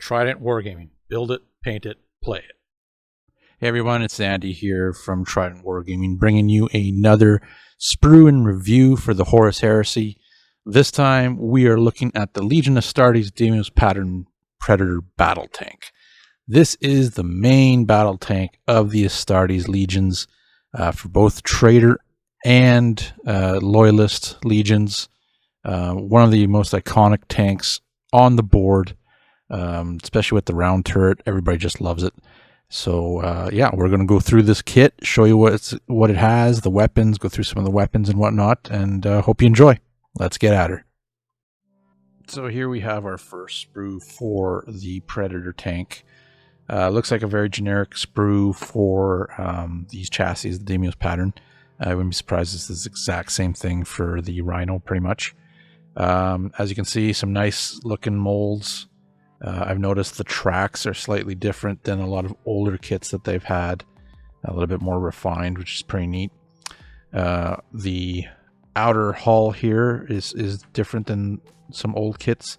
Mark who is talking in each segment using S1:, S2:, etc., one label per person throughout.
S1: Trident Wargaming. Build it, paint it, play it. Hey everyone, it's Andy here from Trident Wargaming, bringing you another sprue and review for the Horus Heresy. This time we are looking at the Legion Astarte's Deimos pattern Predator battle tank. This is the main battle tank of the Astarte's Legions for both Traitor and Loyalist Legions. One of the most iconic tanks on the board, especially with the round turret. Everybody just loves it. So yeah, we're going to go through this kit, show you what it has, the weapons, go through some of the weapons and whatnot, and hope you enjoy. Let's get at her. So here we have our first sprue for the Predator tank. Looks like a very generic sprue for these chassis, the Deimos pattern. I wouldn't be surprised if this is the exact same thing for the Rhino, pretty much. As you can see, some nice looking molds. I've noticed the tracks are slightly different than a lot of older kits that they've had. A little bit more refined, which is pretty neat. The outer hull here is different than some old kits.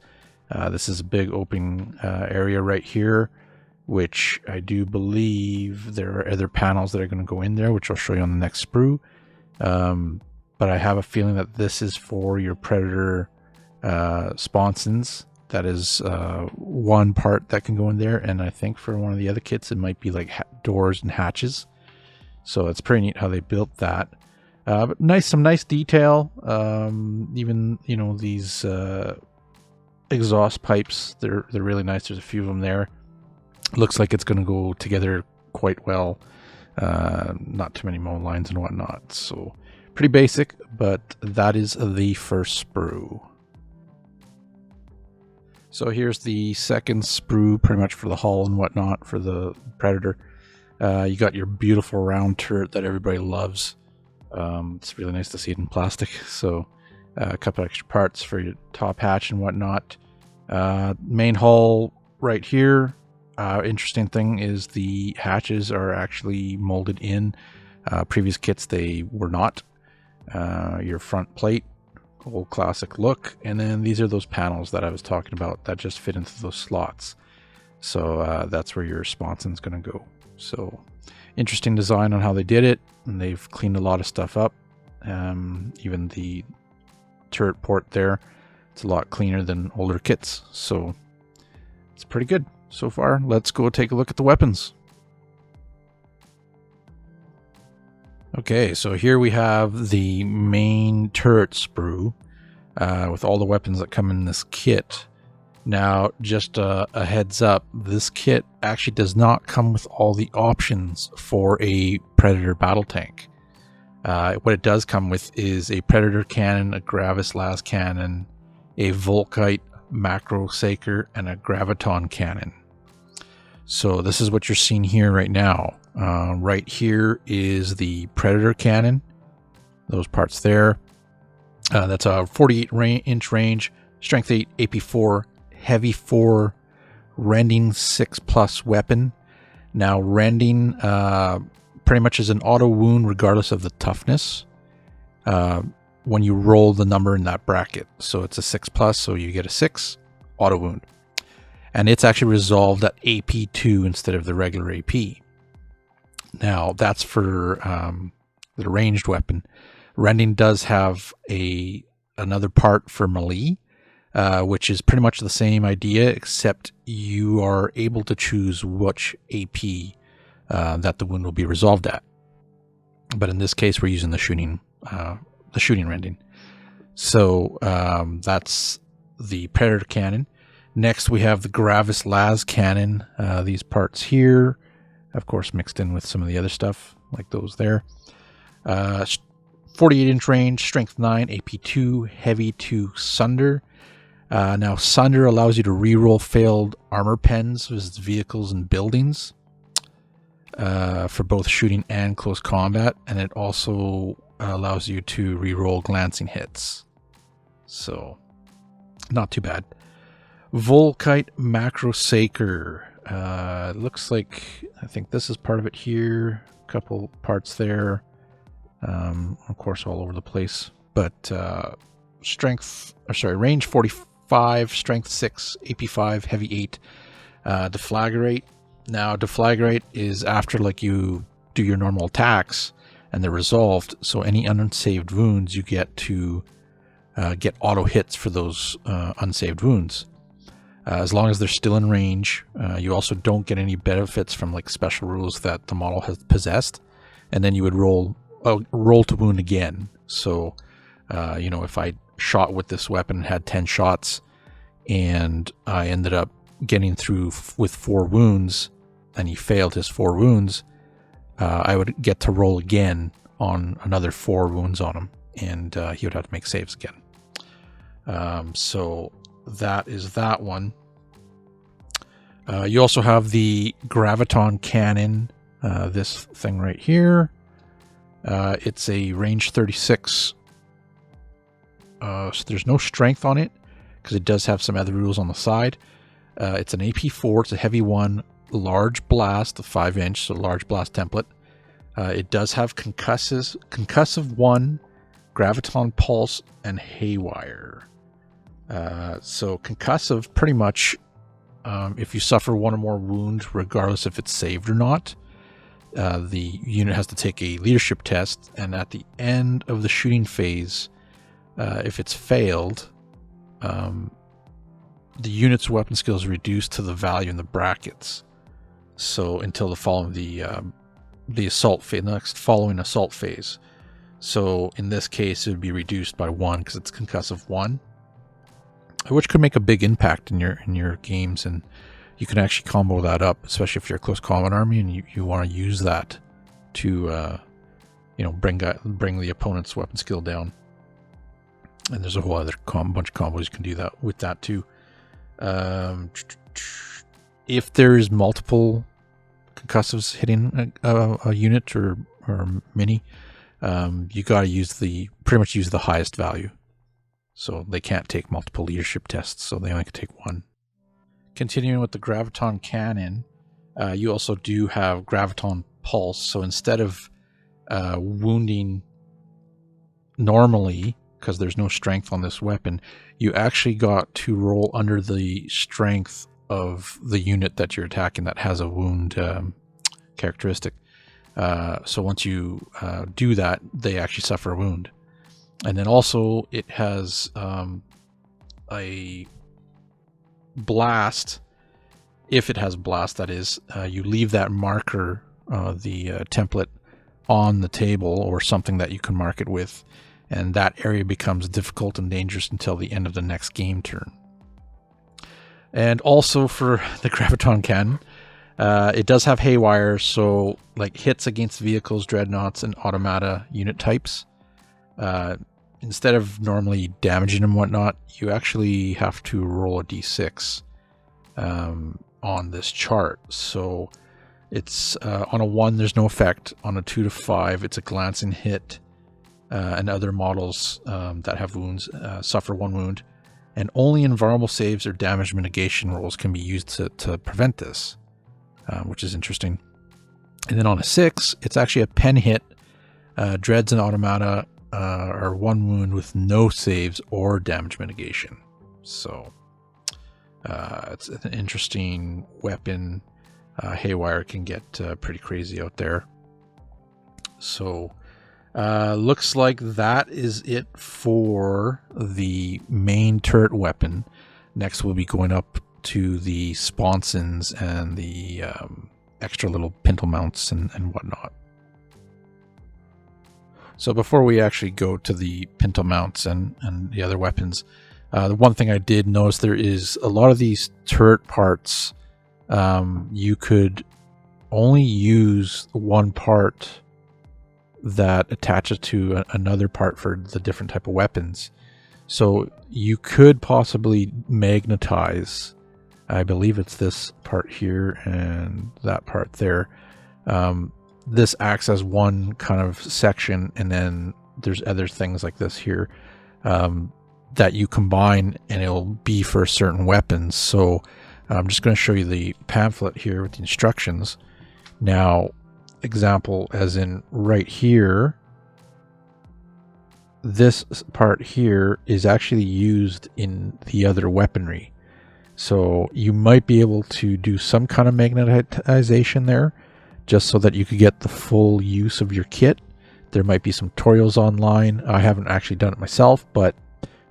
S1: This is a big open area right here, which I do believe there are other panels that are going to go in there, which I'll show you on the next sprue. But I have a feeling that this is for your Predator sponsons. That is one part that can go in there, and I think for one of the other kits it might be like doors and hatches. So it's pretty neat how they built that. But some nice detail. Even these exhaust pipes, they're really nice. There's a few of them there. Looks like it's going to go together quite well. Not too many mold lines and whatnot. So pretty basic, but that is the first sprue. So here's the second sprue, pretty much for the hull and whatnot for the Predator. You got your beautiful round turret that everybody loves. It's really nice to see it in plastic. So a couple extra parts for your top hatch and whatnot. Main hull right here. Interesting thing is the hatches are actually molded in. Previous kits they were not. Your front plate, old classic look, and then these are those panels that I was talking about that just fit into those slots. So that's where your sponson's going to go. So interesting design on how they did it, and they've cleaned a lot of stuff up. Even the turret port there, it's a lot cleaner than older kits, so it's pretty good so far. Let's go take a look at the weapons. Okay, so here we have the main turret sprue with all the weapons that come in this kit. Now, just a heads up, this kit actually does not come with all the options for a Predator battle tank. What it does come with is a Predator cannon, a Gravis las cannon, a Volkite macro saker, and a Graviton cannon. So this is what you're seeing here right now. Right here is the Predator cannon. Those parts there. That's a 48-inch range, strength 8, AP 4, heavy 4, rending 6+ weapon. Now rending pretty much is an auto wound regardless of the toughness when you roll the number in that bracket. So it's a 6+, so you get a 6 auto wound. And it's actually resolved at AP 2 instead of the regular AP. Now, that's for the ranged weapon. Rending does have another part for melee, which is pretty much the same idea, except you are able to choose which AP that the wound will be resolved at. But in this case, we're using the shooting rending. So that's the Predator cannon. Next, we have the Gravis las cannon. These parts here, of course, mixed in with some of the other stuff, like those there. 48-inch range, strength 9, AP 2, heavy 2, sunder. Now, sunder allows you to reroll failed armor pens with vehicles and buildings for both shooting and close combat, and it also allows you to reroll glancing hits. So, not too bad. Volkite macro saker. Looks like, I think this is part of it here. A couple parts there. Of course, all over the place. But range 45, strength 6, AP 5, heavy 8. Deflagrate. Now, deflagrate is after like you do your normal attacks and they're resolved. So any unsaved wounds, you get to get auto hits for those unsaved wounds. As long as they're still in range, you also don't get any benefits from like special rules that the model has possessed. And then you would roll to wound again. So, if I shot with this weapon, had 10 shots, and I ended up getting through with 4 wounds, and he failed his 4 wounds, I would get to roll again on another 4 wounds on him, and he would have to make saves again. So that is that one. You also have the graviton cannon, this thing right here. It's a range 36. So there's no strength on it because it does have some other rules on the side. It's an AP4. It's a heavy one, large blast, a 5-inch, so large blast template. It does have concussive 1, graviton pulse, and haywire. So concussive, pretty much, if you suffer 1 or more wounds, regardless if it's saved or not, the unit has to take a leadership test, and at the end of the shooting phase, if it's failed, the unit's weapon skill is reduced to the value in the brackets. So until the following the assault phase, next following assault phase. So in this case, it would be reduced by 1 because it's concussive 1, which could make a big impact in your games, and you can actually combo that up, especially if you're a close combat army and you want to use that to bring the opponent's weapon skill down. And there's a whole other bunch of combos you can do that with that too. If there's multiple concussives hitting a unit or mini, you got to pretty much use the highest value. So they can't take multiple leadership tests, so they only can take 1. Continuing with the graviton cannon, you also do have graviton pulse. So instead of wounding normally, because there's no strength on this weapon, you actually got to roll under the strength of the unit that you're attacking that has a wound characteristic. So once you do that, they actually suffer a wound. And then also it has a blast. If it has blast, that is, you leave that marker, the template, on the table or something that you can mark it with, and that area becomes difficult and dangerous until the end of the next game turn. And also for the graviton cannon, it does have haywire, so like hits against vehicles, dreadnoughts, and automata unit types, instead of normally damaging them and whatnot, you actually have to roll a d6 on this chart. So it's on a 1, there's no effect. On a 2 to 5, it's a glancing hit, and other models that have wounds suffer 1 wound. And only invulnerable saves or damage mitigation rolls can be used to prevent this, which is interesting. And then on a 6, it's actually a pen hit. Dreads and automata are 1 wound with no saves or damage mitigation. So it's an interesting weapon. Haywire can get pretty crazy out there. So looks like that is it for the main turret weapon. Next we'll be going up to the sponsons and the extra little pintle mounts and whatnot. So before we actually go to the pintle mounts and the other weapons, the one thing I did notice, there is a lot of these turret parts, you could only use one part that attaches to another part for the different type of weapons. So you could possibly magnetize, I believe it's this part here and that part there. This acts as one kind of section, and then there's other things like this here that you combine, and it'll be for certain weapons. So I'm just going to show you the pamphlet here with the instructions. Now, example, as in right here, this part here is actually used in the other weaponry. So you might be able to do some kind of magnetization there, just so that you could get the full use of your kit. There might be some tutorials online. I haven't actually done it myself, but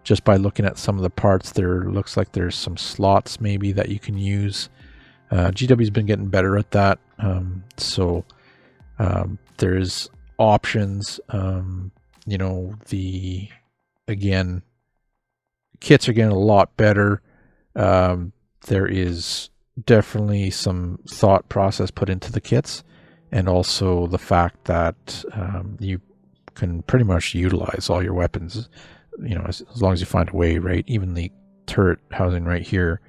S1: just by looking at some of the parts, there looks like there's some slots maybe that you can use. GW's been getting better at that. There's options. Again, kits are getting a lot better. There is definitely some thought process put into the kits, and also the fact that you can pretty much utilize all your weapons, as long as you find a way, right? Even the turret housing right here,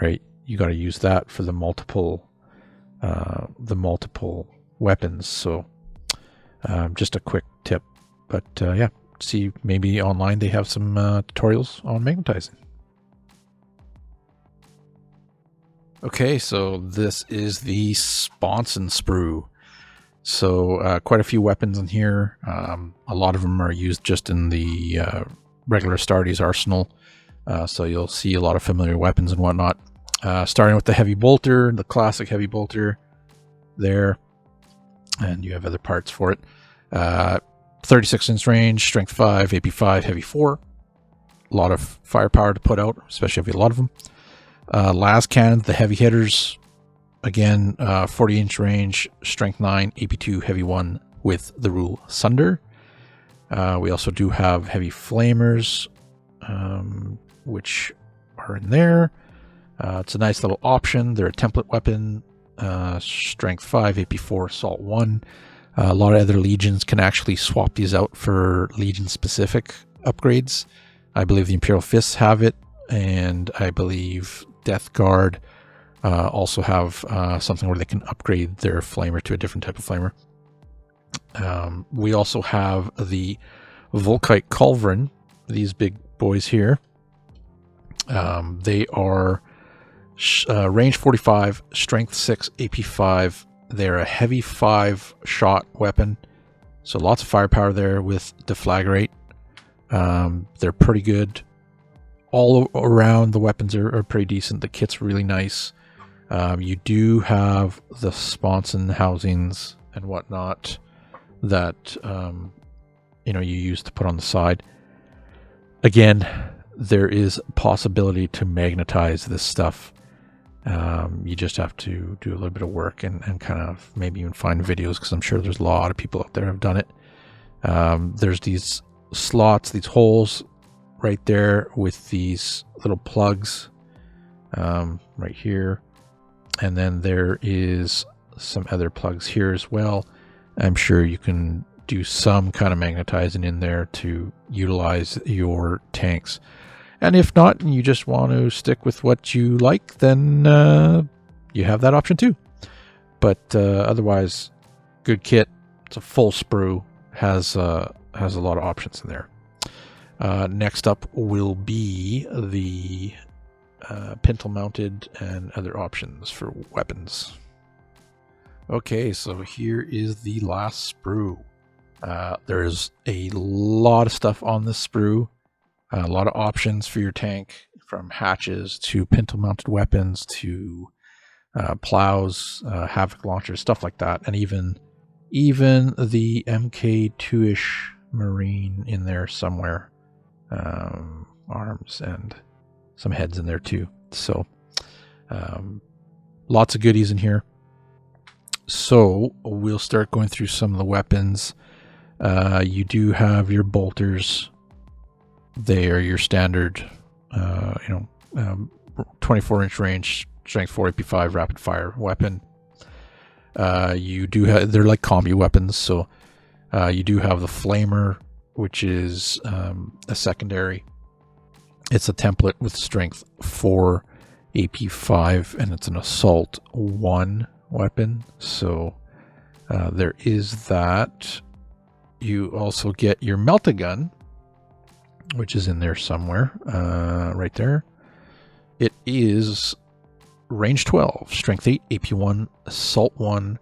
S1: right? You got to use that for the multiple weapons. So just a quick tip, but yeah, see, maybe online they have some tutorials on magnetizing. Okay, so this is the Sponson Sprue. So quite a few weapons in here. A lot of them are used just in the regular Astarte's arsenal. So you'll see a lot of familiar weapons and whatnot. Starting with the heavy bolter, the classic heavy bolter there. And you have other parts for it. 36-inch range, strength 5, AP 5, heavy 4. A lot of firepower to put out, especially if you have a lot of them. Las cannons, the heavy hitters. Again, 40-inch range, strength 9, AP 2, heavy 1 with the rule Sunder. We also do have heavy flamers, which are in there. It's a nice little option. They're a template weapon, strength 5, AP 4, assault 1. A lot of other legions can actually swap these out for legion-specific upgrades. I believe the Imperial Fists have it, and I believe Death Guard also have something where they can upgrade their flamer to a different type of flamer. We also have the Volkite Culverin, these big boys here. They are range 45, strength 6, AP 5. They're a heavy 5 shot weapon, so lots of firepower there with deflagrate. They're pretty good. All around, the weapons are pretty decent. The kit's really nice. You do have the Sponson housings and whatnot that you use to put on the side. Again, there is a possibility to magnetize this stuff. You just have to do a little bit of work and kind of maybe even find videos, because I'm sure there's a lot of people out there who have done it. There's these slots, these holes right there with these little plugs right here. And then there is some other plugs here as well. I'm sure you can do some kind of magnetizing in there to utilize your tanks. And if not, and you just want to stick with what you like, then you have that option too. But otherwise, good kit. It's a full sprue. Has a lot of options in there. Next up will be the Pintle mounted and other options for weapons. Okay, so here is the last sprue. There's a lot of stuff on this sprue. A lot of options for your tank, from hatches to Pintle mounted weapons to plows, havoc launchers, stuff like that, and even the MK2-ish Marine in there somewhere. Arms and some heads in there too. So lots of goodies in here. So we'll start going through some of the weapons. You do have your bolters. They are your standard 24-inch range, strength 4, AP 5 rapid fire weapon. You do have, they're like combi weapons. So you do have the flamer, which is a secondary. It's a template with strength 4, AP 5, and it's an assault 1 weapon. So there is that. You also get your melt-a-gun, which is in there somewhere, right there. It is range 12, strength 8, AP 1, assault 1,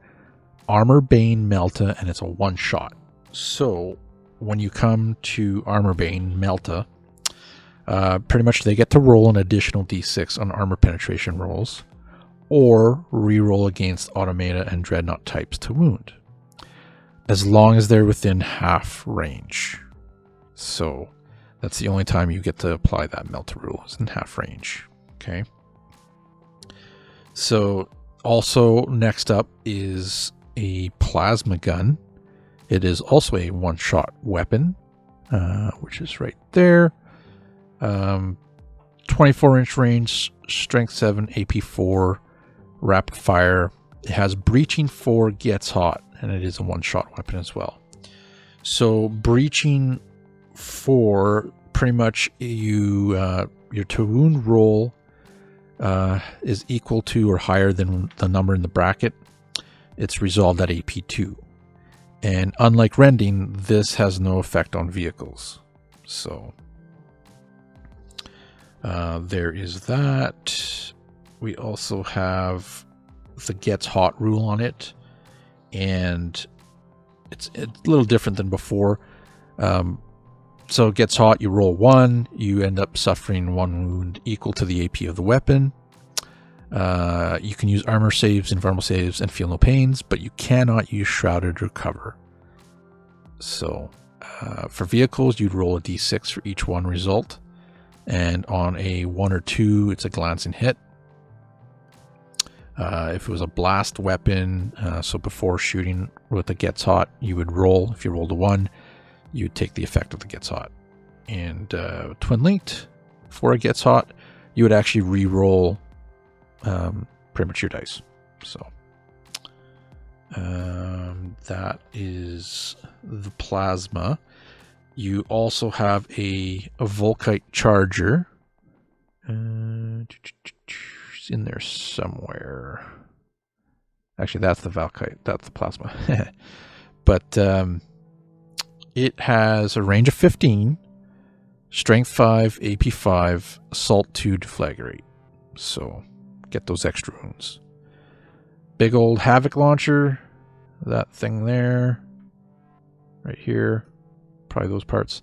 S1: armor bane melta, and it's a one-shot. So when you come to armor bane melta, Pretty much they get to roll an additional d6 on armor penetration rolls, or re-roll against automata and dreadnought types to wound, as long as they're within half range. So that's the only time you get to apply that melt rule, is in half range. Okay. So also next up is a plasma gun. It is also a one-shot weapon, which is right there. 24-inch range, strength 7, AP 4, rapid fire. It has breaching 4, gets hot, and it is a one-shot weapon as well. So breaching 4, pretty much your to wound roll is equal to or higher than the number in the bracket. It's resolved at AP 2. And unlike rending, this has no effect on vehicles. So there is that. We also have the gets hot rule on it, and it's a little different than before. So it gets hot, you roll 1, you end up suffering 1 wound equal to the AP of the weapon. You can use armor saves, invulnerable saves, and feel no pains, but you cannot use shrouded recover. So for vehicles, you'd roll a d6 for each one result, and on a 1 or 2, it's a glancing hit. If it was a blast weapon, so before shooting with the gets hot, you would roll. If you rolled a 1, you would take the effect of the gets hot. And twin linked, for a gets hot, you would actually re-roll pretty much your dice. So that is the plasma. You also have a Volkite charger. It's in there somewhere. Actually, that's the Volkite. That's the plasma. But it has a range of 15, strength 5, AP 5, assault 2, deflagrate. So get those extra wounds. Big old Havoc launcher. That thing there. Right here. Probably those parts.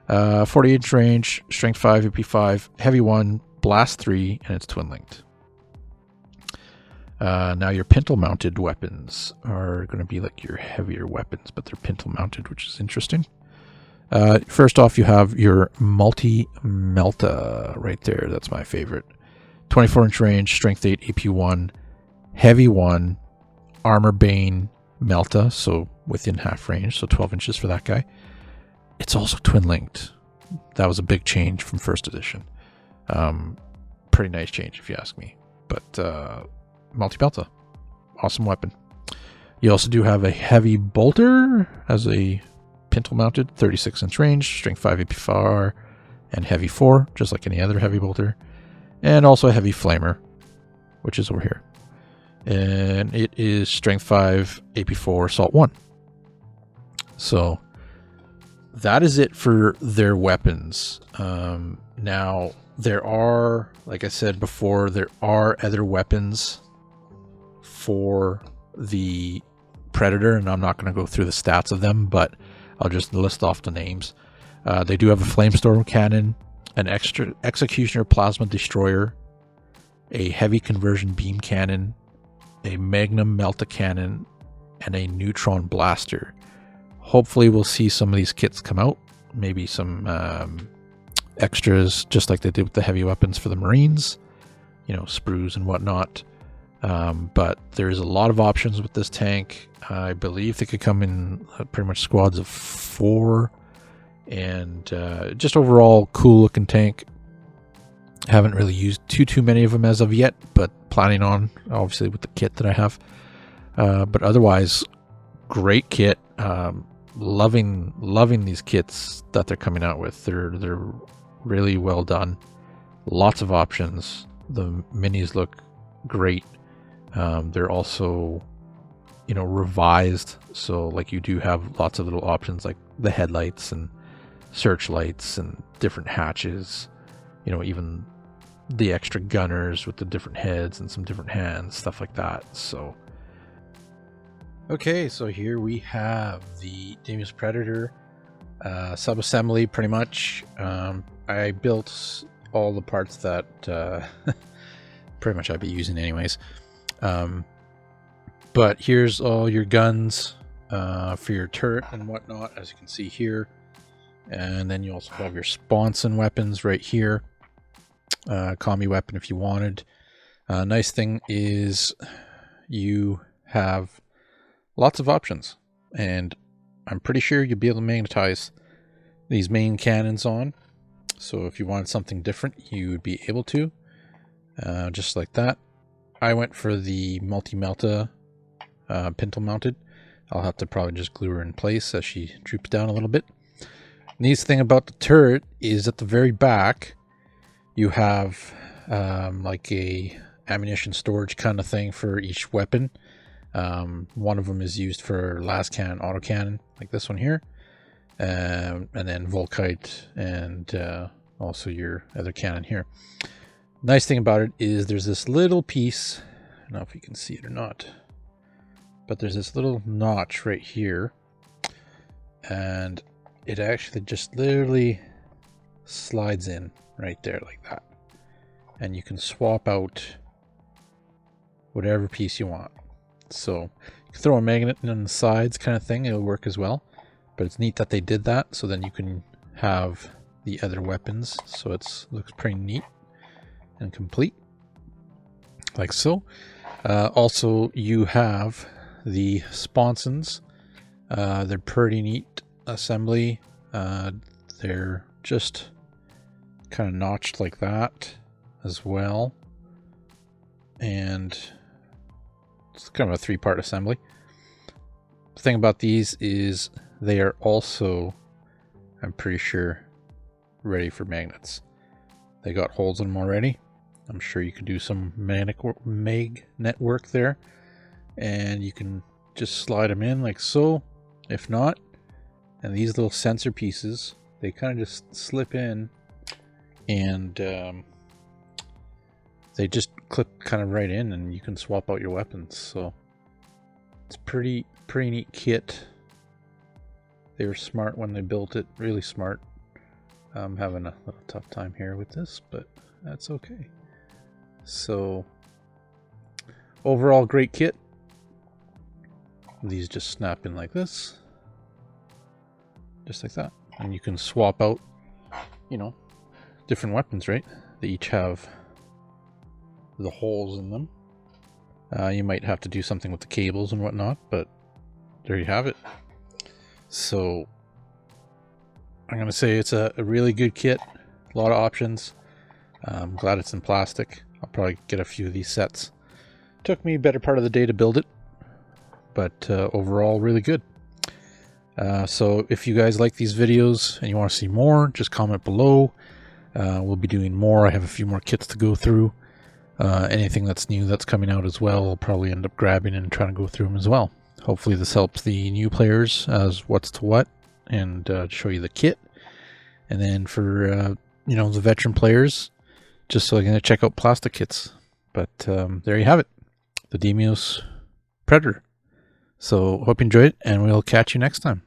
S1: 40-inch range, strength 5, AP 5, heavy 1, blast 3, and it's twin linked. Now your Pintle mounted weapons are going to be like your heavier weapons, but they're Pintle mounted, which is interesting. First off, you have your multi-melta right there. That's my favorite. 24-inch range, strength 8, AP 1, heavy 1, armor bane melta, so within half range, so 12 inches for that guy. It's also twin linked. That was a big change from first edition. Pretty nice change if you ask me. But multi-melta, awesome weapon. You also do have a heavy bolter as a Pintle mounted, 36-inch range, strength 5, AP 4, and heavy 4, just like any other heavy bolter. And also a heavy flamer, which is over here. And it is strength 5, AP 4, assault 1. So that is it for their weapons. Now, there are, like I said before, there are other weapons for the Predator, and I'm not going to go through the stats of them, but I'll just list off the names. They do have a Flamestorm cannon, an extra Executioner Plasma Destroyer, a Heavy Conversion Beam Cannon, a Magnum Melta Cannon, and a Neutron Blaster. Hopefully we'll see some of these kits come out. Maybe some extras, just like they did with the heavy weapons for the Marines. You know, sprues and whatnot. But there is a lot of options with this tank. I believe they could come in pretty much squads of 4. And just overall cool looking tank. Haven't really used too many of them as of yet, but planning on, obviously, with the kit that I have. But otherwise, great kit. Loving these kits that they're coming out with. They're really well done. Lots of options. The minis look great. They're also, revised. So like you do have lots of little options like the headlights and searchlights and different hatches. Even the extra gunners with the different heads and some different hands, stuff like that. So okay, so here we have the Deimos Predator sub-assembly, pretty much. I I built all the parts that pretty much I'd be using anyways. But here's all your guns for your turret and whatnot, as you can see here. And then you also have your Sponson weapons right here. Combi weapon if you wanted. Nice thing is you have lots of options, and I'm pretty sure you'll be able to magnetize these main cannons on. So if you wanted something different, you would be able to, just like that. I went for the multi-melta Pintle mounted. I'll have to probably just glue her in place as she droops down a little bit. Neat thing about the turret is at the very back, you have like a ammunition storage kind of thing for each weapon. One of them is used for last cannon, autocannon, like this one here. And then Volkite and also your other cannon here. Nice thing about it is there's this little piece, I don't know if you can see it or not, but there's this little notch right here, and it actually just literally slides in right there like that, and you can swap out whatever piece you want. So you can throw a magnet in on the sides kind of thing, it'll work as well. But it's neat that they did that, so then you can have the other weapons, so it looks pretty neat and complete, like so. Also, you have the sponsons. They're pretty neat assembly. They're just kind of notched like that as well, and it's kind of a three-part assembly. The thing about these is they are also, I'm pretty sure, ready for magnets. They got holes in them already. I'm sure you can do some magnet work there, and you can just slide them in like so. If not, and these little sensor pieces, they kind of just slip in, and they just clip kind of right in, and you can swap out your weapons. So it's pretty neat kit. They were smart when they built it, really smart. I'm having a little tough time here with this, but that's okay. So overall, great kit. These just snap in like this, just like that, and you can swap out, you know, different weapons, right? They each have the holes in them. You might have to do something with the cables and whatnot, but there you have it. So I'm going to say it's a really good kit. A lot of options. I'm glad it's in plastic. I'll probably get a few of these sets. Took me a better part of the day to build it, but overall really good. So if you guys like these videos and you want to see more, just comment below. We'll be doing more. I have a few more kits to go through. Anything that's new that's coming out as well, I'll probably end up grabbing and trying to go through them as well. Hopefully this helps the new players as what's to what, and show you the kit. And then for you know, the veteran players, just so they're going to check out plastic kits. But there you have it, the Deimos Predator. So hope you enjoyed it, and we'll catch you next time.